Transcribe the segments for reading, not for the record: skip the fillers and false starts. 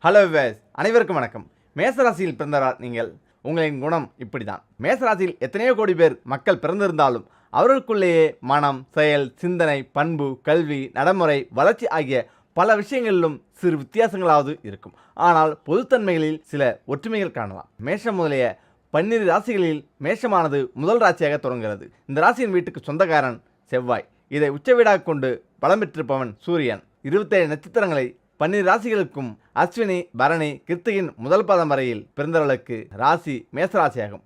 Hello wives, அனைவருக்கும் வணக்கம். மேசராசியில் பிறந்தவரால் நீங்கள் உங்களின் குணம் இப்படிதான். மேசராசியில் எத்தனையோ கோடி பேர் மக்கள் பிறந்திருந்தாலும் அவர்களுக்குள்ளேயே மனம், செயல், சிந்தனை, பண்பு, கல்வி, நடைமுறை, வளர்ச்சி ஆகிய பல விஷயங்களிலும் சிறு வித்தியாசங்களாவது இருக்கும். ஆனால் பொதுத்தன்மைகளில் சில ஒற்றுமைகள் காணலாம். மேஷம் முதலிய 12 ராசிகளில் மேஷமானது முதல் ராசியாக தொடங்குகிறது. இந்த ராசியின் வீட்டுக்கு சொந்தக்காரன் செவ்வாய். இதை உச்ச வீடாக கொண்டு பலம் பெற்றிருப்பவன் சூரியன். 27 நட்சத்திரங்களை 12 ராசிகளுக்கும் அஸ்வினி, பரணி, கிருத்திகின் முதல் பாதம் வரையில் பிறந்தவர்களுக்கு ராசி மேசராசியாகும்.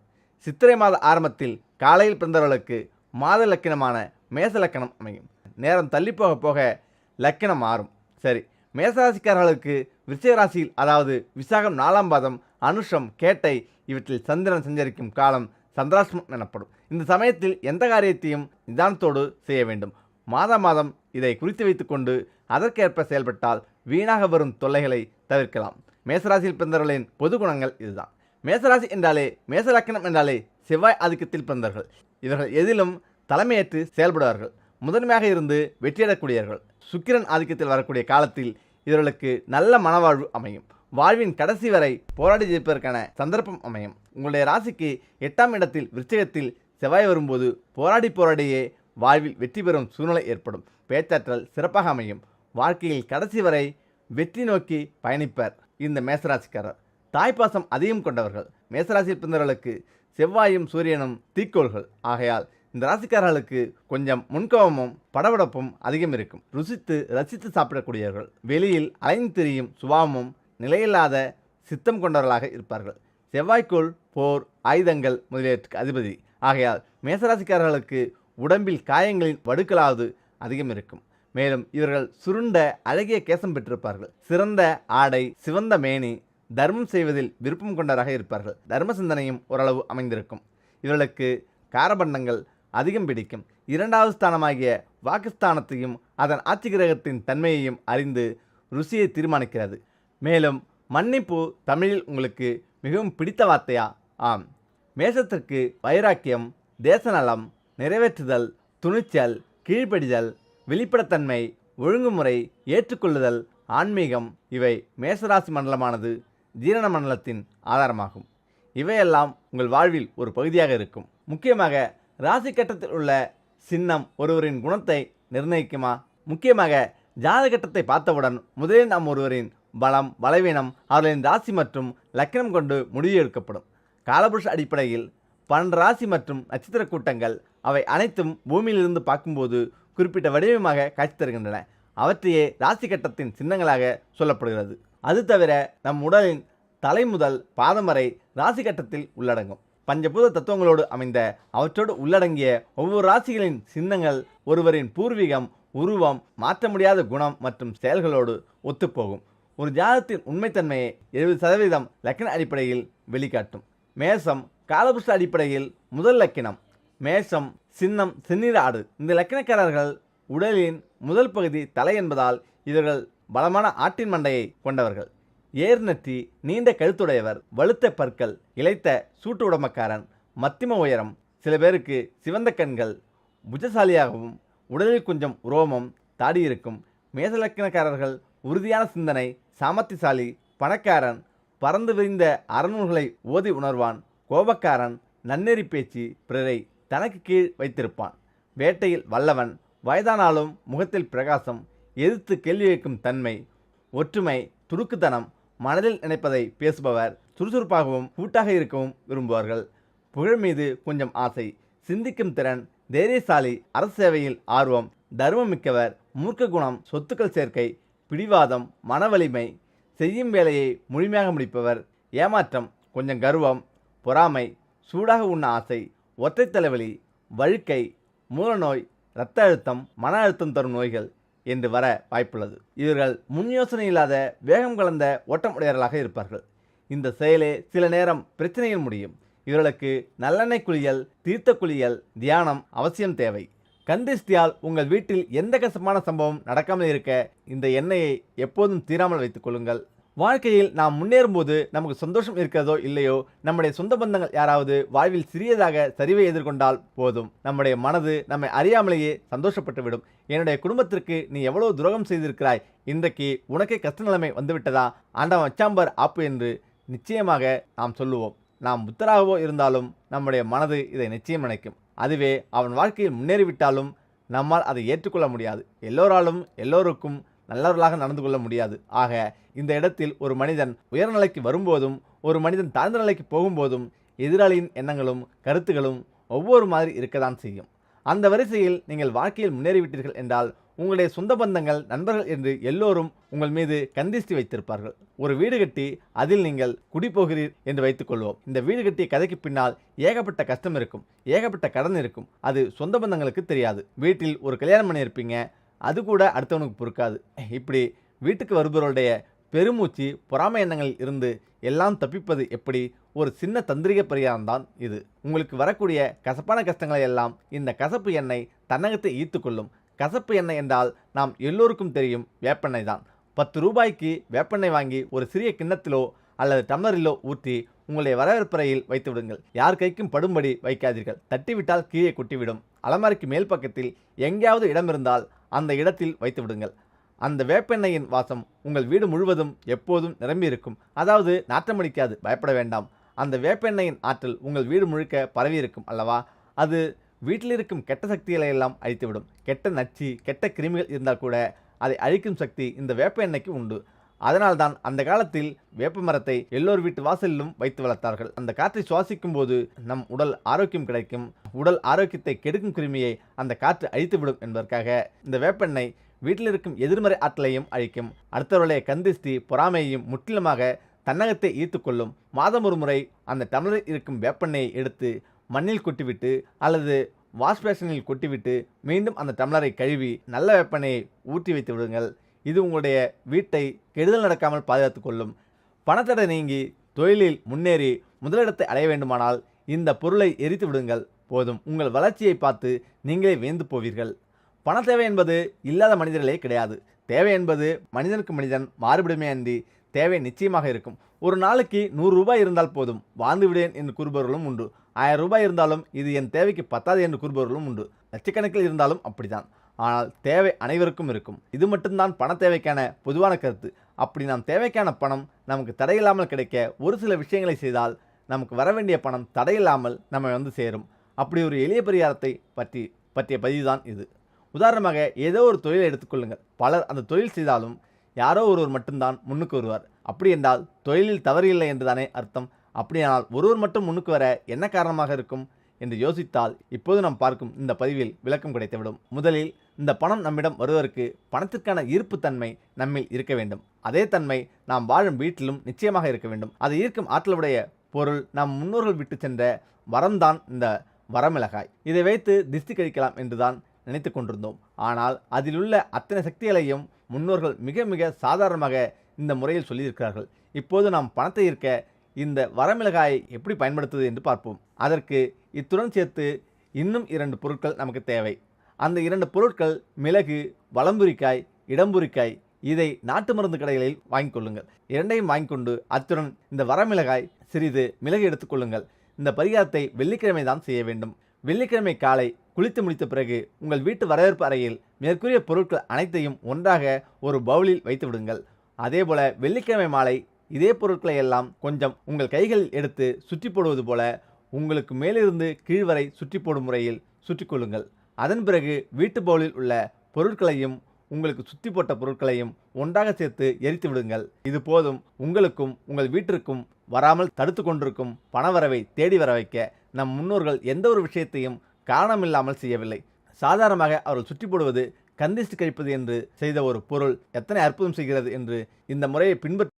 சித்திரை மாத ஆரம்பத்தில் காலையில் பிறந்தவர்களுக்கு மாத லக்கினமான மேச லக்கணம் அமையும். நேரம் தள்ளி போக போக லக்கினம் மாறும். சரி, மேசராசிக்காரர்களுக்கு விருச்சிக ராசியில், அதாவது விசாகம் 4ஆம் பாதம், அனுஷம், கேட்டை இவற்றில் சந்திரன் சஞ்சரிக்கும் காலம் சந்திராஷ்டமம் எனப்படும். இந்த சமயத்தில் எந்த காரியத்தையும் நிதானத்தோடு செய்ய வேண்டும். மாதம் இதை குறித்து வைத்து கொண்டு அதற்கேற்ப செயல்பட்டால் வீணாக வரும் தொல்லைகளை தவிர்க்கலாம். மேசராசியில் பிறந்தவர்களின் பொது குணங்கள் இதுதான். மேசராசி என்றாலே, மேச லக்கணம் என்றாலே செவ்வாய் ஆதிக்கத்தில் பிறந்தவர்கள். இவர்கள் எதிலும் தலைமையேற்று செயல்படுவார்கள். முதன்மையாக இருந்து வெற்றியிடக்கூடியவர்கள். சுக்கிரன் ஆதிக்கத்தில் வரக்கூடிய காலத்தில் இவர்களுக்கு நல்ல மனவாழ்வு அமையும். வாழ்வின் கடைசி வரை போராடி ஜெயிப்பதற்கான சந்தர்ப்பம் அமையும். உங்களுடைய ராசிக்கு 8ஆம் இடத்தில் விருச்சிகத்தில் செவ்வாய் வரும்போது போராடியே வாழ்வில் வெற்றி பெறும் சூழ்நிலை ஏற்படும். பேச்சாற்றல் சிறப்பாக அமையும். வாழ்க்கையில் கடைசி வரை வெற்றி நோக்கி பயணிப்பர் இந்த மேசராசிக்காரர். தாய்ப்பாசம் அதிகம் கொண்டவர்கள். மேசராசியில் பிறந்தவர்களுக்கு செவ்வாயும் சூரியனும் தீக்கோள்கள். ஆகையால் இந்த ராசிக்காரர்களுக்கு கொஞ்சம் முன்கோபமும் படபடப்பும் அதிகம் இருக்கும். ருசித்து ரசித்து சாப்பிடக்கூடியவர்கள். வெளியில் அலைந்து திரியும் சுபாவமும் நிலையில்லாத சித்தம் கொண்டவர்களாக இருப்பார்கள். செவ்வாய்க்கோள் போர், ஆயுதங்கள் முதலியவற்றுக்கு அதிபதி. ஆகையால் மேசராசிக்காரர்களுக்கு உடம்பில் காயங்களின் வடுக்களாவது அதிகம் இருக்கும். மேலும் இவர்கள் சுருண்ட அழகிய கேசம் பெற்றிருப்பார்கள். சிறந்த ஆடை, சிவந்த மேனி, தர்மம் செய்வதில் விருப்பம் கொண்டவராக இருப்பார்கள். தர்ம சிந்தனையும் ஓரளவு அமைந்திருக்கும். இவர்களுக்கு காரபண்டங்கள் அதிகம் பிடிக்கும். 2வது ஸ்தானமாகிய வாக்குஸ்தானத்தையும் அதன் ஆட்சி கிரகத்தின் தன்மையையும் அறிந்து ருசியை தீர்மானிக்கிறது. மேலும் மன்னிப்பு தமிழில் உங்களுக்கு மிகவும் பிடித்த வார்த்தையா? ஆம். மேசத்திற்கு வைராக்கியம், தேசநலம், நிறைவேற்றுதல், துணிச்சல், கீழ்ப்படிதல், வெளிப்படைத்தன்மை, ஒழுங்குமுறை, ஏற்றுக்கொள்ளுதல், ஆன்மீகம் இவை மேசராசி மண்டலமானது ஜீரண மண்டலத்தின் ஆதாரமாகும். இவையெல்லாம் உங்கள் வாழ்வில் ஒரு பகுதியாக இருக்கும். முக்கியமாக ராசி கட்டத்தில் உள்ள சின்னம் ஒருவரின் குணத்தை நிர்ணயிக்குமா? முக்கியமாக ஜாதகட்டத்தை பார்த்தவுடன் முதலில் நாம் ஒருவரின் பலம், பலவீனம், அவர்களின் ராசி மற்றும் லக்கணம் கொண்டு முடிவு எடுக்கப்படும். காலபுருஷ அடிப்படையில் 12 ராசி மற்றும் நட்சத்திர கூட்டங்கள் அவை அனைத்தும் பூமியிலிருந்து பார்க்கும்போது குறிப்பிட்ட வடிவமாக காட்சி தருகின்றன. அவற்றையே ராசி கட்டத்தின் சின்னங்களாக சொல்லப்படுகிறது. அது தவிர நம் உடலின் தலை முதல் பாதம் வரை ராசி கட்டத்தில் உள்ளடங்கும். பஞ்சபூத தத்துவங்களோடு அமைந்த அவற்றோடு உள்ளடங்கிய ஒவ்வொரு ராசிகளின் சின்னங்கள் ஒருவரின் பூர்வீகம், உருவம், மாற்ற முடியாத குணம் மற்றும் செயல்களோடு ஒத்துப்போகும். ஒரு ஜாதகத்தின் உண்மைத்தன்மையை 70% லக்கண அடிப்படையில் வெளிக்காட்டும். மேசம் காலபுருஷ அடிப்படையில் முதல் லக்கினம். மேஷம் சின்னம் செந்நிற ஆடு. இந்த லக்கணக்காரர்கள் உடலின் முதல் பகுதி தலை என்பதால் இவர்கள் பலமான ஆட்டின் மண்டையை கொண்டவர்கள். ஏர் நெற்றி, நீண்ட கழுத்துடையவர், வலுத்த பற்கள், இளைத்த சூட்டு உடம்பக்காரன், மத்திம உயரம், சில பேருக்கு சிவந்த கண்கள், புஜசாலியாகவும் உடலில் கொஞ்சம் உரோமம், தாடி இருக்கும். மேச லக்கணக்காரர்கள் உறுதியான சிந்தனை, சாமர்த்தியசாலி, பணக்காரன், பறந்து விரிந்த அறநூல்களை ஓதி உணர்வான், கோபக்காரன், நன்னெறி பேச்சு, பிறரை தனக்கு கீழ் வைத்திருப்பான், வேட்டையில் வல்லவன், வயதானாலும் முகத்தில் பிரகாசம், எதிர்த்து கேள்வி வைக்கும் தன்மை, ஒற்றுமை, துடுக்குத்தனம், மனதில் நினைப்பதை பேசுபவர், சுறுசுறுப்பாகவும் கூட்டாக இருக்கவும் விரும்புவார்கள். புகழ் மீது கொஞ்சம் ஆசை, சிந்திக்கும் திறன், தைரியசாலி, அரசு சேவையில் ஆர்வம், தர்மம் மிக்கவர், மூர்க்க குணம், சொத்துக்கள் சேர்க்கை, பிடிவாதம், மன வலிமை, செய்யும் வேலையை முழுமையாக முடிப்பவர், ஏமாற்றம், கொஞ்சம் கர்வம், பொறாமை, சூடாக உண்ண ஆசை, ஒற்றை தலைவலி, வழுக்கை, மூலநோய், இரத்த அழுத்தம், மன அழுத்தம் தரும் நோய்கள் என்று வர வாய்ப்புள்ளது. இவர்கள் முன் யோசனை இல்லாத வேகம் கலந்த ஓட்டம் உடையவர்களாக இருப்பார்கள். இந்த செயலே சில நேரம் பிரச்சனையில் முடியும். இவர்களுக்கு நல்லெண்ணெய் குளியல், தீர்த்த குளியல், தியானம் அவசியம் தேவை. கந்திஷ்டியால் உங்கள் வீட்டில் எந்த கசப்பான சம்பவம் நடக்காமல் இருக்க இந்த எண்ணெயை எப்போதும் தீராமல் வைத்துக் கொள்ளுங்கள். வாழ்க்கையில் நாம் முன்னேறும்போது நமக்கு சந்தோஷம் இருக்கிறதோ இல்லையோ, நம்முடைய சொந்த பந்தங்கள் யாராவது வாழ்வில் சிறியதாக சரிவை எதிர்கொண்டால் போதும், நம்முடைய மனது நம்மை அறியாமலேயே சந்தோஷப்பட்டுவிடும். என்னுடைய குடும்பத்திற்கு நீ எவ்வளவு துரோகம் செய்திருக்கிறாய், இன்றைக்கு உனக்கே கஷ்ட நிலைமை வந்துவிட்டதா, ஆண்டவன் வச்சாம்பர் ஆப்பு என்று நிச்சயமாக நாம் சொல்லுவோம். நாம் புத்தராகவோ இருந்தாலும் நம்முடைய மனது இதை நிச்சயம் நினைக்கும். அதுவே அவன் வாழ்க்கையில் முன்னேறிவிட்டாலும் நம்மால் அதை ஏற்றுக்கொள்ள முடியாது. எல்லோராலும் எல்லோருக்கும் நல்லவர்களாக நடந்து கொள்ள முடியாது. ஆக இந்த இடத்தில் ஒரு மனிதன் உயர்நிலைக்கு வரும்போதும் ஒரு மனிதன் தாழ்ந்த நிலைக்கு போகும்போதும் எதிராளியின் எண்ணங்களும் கருத்துகளும் ஒவ்வொரு மாதிரி இருக்கத்தான் செய்யும். அந்த வரிசையில் நீங்கள் வாழ்க்கையில் முன்னேறிவிட்டீர்கள் என்றால் உங்களுடைய சொந்த பந்தங்கள் நண்பர்கள் என்று எல்லோரும் உங்கள் மீது கந்திஷ்டி வைத்திருப்பார்கள். ஒரு வீடு கட்டி அதில் நீங்கள் குடிபோகிறீர் என்று வைத்துக்கொள்வோம். இந்த வீடு கட்டிய கதைக்கு பின்னால் ஏகப்பட்ட கஷ்டம் இருக்கும், ஏகப்பட்ட கடன் இருக்கும். அது சொந்த பந்தங்களுக்கு தெரியாது. வீட்டில் ஒரு கல்யாணம் பண்ணியிருப்பீங்க, அது கூட அடுத்தவனுக்கு பொறுக்காது. இப்படி வீட்டுக்கு வருபவருடைய பெருமூச்சு பொறாமை எண்ணங்களில் இருந்து எல்லாம் தப்பிப்பது எப்படி? ஒரு சின்ன தந்திரிக பரிகாரம்தான் இது. உங்களுக்கு வரக்கூடிய கசப்பான கஷ்டங்களை எல்லாம் இந்த கசப்பு எண்ணெய் தன்னகத்தை ஈர்த்துக்கொள்ளும். கசப்பு எண்ணெய் என்றால் நாம் எல்லோருக்கும் தெரியும், வேப்பெண்ணெய் தான். 10 ரூபாய்க்கு வேப்பெண்ணெய் வாங்கி ஒரு சிறிய கிண்ணத்திலோ அல்லது டம்ளரிலோ ஊற்றி உங்களுடைய வரவேற்பறையில் வைத்து விடுங்கள். யார் கைக்கும் படும்படி வைக்காதீர்கள். தட்டிவிட்டால் கீழே கொட்டிவிடும். அலமாரிக்கு மேல் பக்கத்தில் எங்கேயாவது இடம் இருந்தால் அந்த இடத்தில் வைத்து விடுங்கள். அந்த வேப்பெண்ணெயின் வாசம் உங்கள் வீடு முழுவதும் எப்போதும் நிரம்பி இருக்கும். அதாவது நாற்றமடிக்காது, பயப்பட வேண்டாம். அந்த வேப்பெண்ணெயின் ஆற்றல் உங்கள் வீடு முழுக்க பரவி இருக்கும் அல்லவா? அது வீட்டில் இருக்கும் கெட்ட சக்திகளை எல்லாம் அழித்துவிடும். கெட்ட நச்சு கெட்ட கிருமிகள் இருந்தால் கூட அதை அழிக்கும் சக்தி இந்த வேப்ப எண்ணெய்க்கு உண்டு. அதனால்தான் அந்த காலத்தில் வேப்ப மரத்தை எல்லோர் வீட்டு வாசலிலும் வைத்து வளர்த்தார்கள். அந்த காற்றை சுவாசிக்கும் போது நம் உடல் ஆரோக்கியம் கிடைக்கும். உடல் ஆரோக்கியத்தை கெடுக்கும் கிருமியை அந்த காற்று அழித்துவிடும் என்பதற்காக இந்த வேப்பெண்ணெய் வீட்டில் இருக்கும் எதிர்மறை ஆற்றலையும் அழிக்கும். அடுத்தவர்களுடைய கந்திஷ்டி பொறாமையையும் முற்றிலுமாக தன்னகத்தை ஈர்த்துக்கொள்ளும். மாதம் ஒரு முறை அந்த டம்ளரில் இருக்கும் வேப்பெண்ணெயை எடுத்து மண்ணில் கொட்டிவிட்டு அல்லது வாஷ் பேஷனில் கொட்டிவிட்டு மீண்டும் அந்த டம்ளரை கழுவி நல்ல வேப்பெண்ணெயை ஊற்றி வைத்து விடுங்கள். இது உங்களுடைய வீட்டை கெடுதல் நடக்காமல் பாதுகாத்துக் கொள்ளும். பணத்தடை நீங்கி தொழிலில் முன்னேறி முதலிடத்தை அடைய வேண்டுமானால் இந்த பொருளை எரித்து விடுங்கள். போதும், உங்கள் வளர்ச்சியை பார்த்து நீங்களே வியந்து போவீர்கள். பண தேவை என்பது இல்லாத மனிதர்களே கிடையாது. தேவை என்பது மனிதனுக்கு மனிதன் மாறுபடுமே அன்றி தேவை நிச்சயமாக இருக்கும். ஒரு நாளைக்கு 100 ரூபாய் இருந்தால் போதும், வாழ்ந்து விடேன் என்று கூறுபவர்களும் உண்டு. 1000 ரூபாய் இருந்தாலும் இது என் தேவைக்கு பத்தாது என்று கூறுபவர்களும் உண்டு. லட்சக்கணக்கில் இருந்தாலும் அப்படித்தான். ஆனால் தேவை அனைவருக்கும் இருக்கும். இது மட்டும்தான் பண தேவைக்கான பொதுவான கருத்து. அப்படி நாம் தேவைக்கான பணம் நமக்கு தடையில்லாமல் கிடைக்க ஒரு சில விஷயங்களை செய்தால் நமக்கு வர வேண்டிய பணம் தடையில்லாமல் நம்ம வந்து சேரும். அப்படி ஒரு எளிய பரிகாரத்தை பற்றிய பதிவு தான் இது. உதாரணமாக ஏதோ ஒரு தொழிலை எடுத்துக்கொள்ளுங்கள். பலர் அந்த தொழில் செய்தாலும் யாரோ ஒருவர் மட்டும்தான் முன்னுக்கு வருவார். அப்படி என்றால் தொழிலில் தவறு இல்லை என்று தானே அர்த்தம். அப்படியானால் ஒருவர் மட்டும் முன்னுக்கு வர என்ன காரணமாக இருக்கும் என்று யோசித்தால் இப்போது நாம் பார்க்கும் இந்த பதிவில் விளக்கம் கிடைத்துவிடும். முதலில் இந்த பணம் நம்மிடம் வருவதற்கு பணத்திற்கான ஈர்ப்பு தன்மை நம்மில் இருக்க வேண்டும். அதே தன்மை நாம் வாழும் வீட்டிலும் நிச்சயமாக இருக்க வேண்டும். அதை ஈர்க்கும் ஆற்றலுடைய பொருள் நம் முன்னோர்கள் விட்டு சென்ற வரம்தான் இந்த வரமிளகாய். இதை வைத்து திஷ்டி கழிக்கலாம் என்றுதான் நினைத்து கொண்டிருந்தோம். ஆனால் அதில் உள்ள அத்தனை சக்திகளையும் முன்னோர்கள் மிக மிக சாதாரணமாக இந்த முறையில் சொல்லியிருக்கிறார்கள். இப்போது நாம் பணத்தை ஈர்க்க இந்த வரமிளகாயை எப்படி பயன்படுத்துவது என்று பார்ப்போம். அதற்கு இத்துடன் சேர்த்து இன்னும் 2 பொருட்கள் நமக்கு தேவை. அந்த 2 பொருட்கள் மிளகு, வலம்புரிக்காய், இடம்புரிக்காய். இதை நாட்டு மருந்து கடைகளில் வாங்கிக் கொள்ளுங்கள். 2ஐயும் வாங்கிக்கொண்டு அத்துடன் இந்த வரமிளகாய், சிறிது மிளகு எடுத்துக்கொள்ளுங்கள். இந்த பரிகாரத்தை வெள்ளிக்கிழமை தான் செய்ய வேண்டும். வெள்ளிக்கிழமை காலை குளித்து முடித்த பிறகு உங்கள் வீட்டு வரவேற்பு அறையில் மேற்கூறிய பொருட்கள் அனைத்தையும் ஒன்றாக ஒரு பவுலில் வைத்து விடுங்கள். அதேபோல வெள்ளிக்கிழமை மாலை இதே பொருட்களை எல்லாம் கொஞ்சம் உங்கள் கைகளில் எடுத்து சுற்றி போடுவது போல உங்களுக்கு மேலிருந்து கீழ்வரை சுற்றி போடும் முறையில் சுற்றி கொள்ளுங்கள். அதன் பிறகு வீட்டு பவுலில் உள்ள பொருட்களையும் உங்களுக்கு சுற்றி போட்ட பொருட்களையும் ஒன்றாக சேர்த்து எரித்து விடுங்கள். இது போதும். உங்களுக்கும் உங்கள் வீட்டிற்கும் வராமல் தடுத்து கொண்டிருக்கும் பணவரவை தேடி வர வைக்க நம் முன்னோர்கள் எந்த ஒரு விஷயத்தையும் காரணமில்லாமல் செய்யவில்லை. சாதாரணமாக அவர்கள் சுற்றி போடுவது கந்திஷ்டி கழிப்பது என்று செய்த ஒரு பொருள் எத்தனை அற்புதம் செய்கிறது என்று இந்த முறையை பின்பற்றி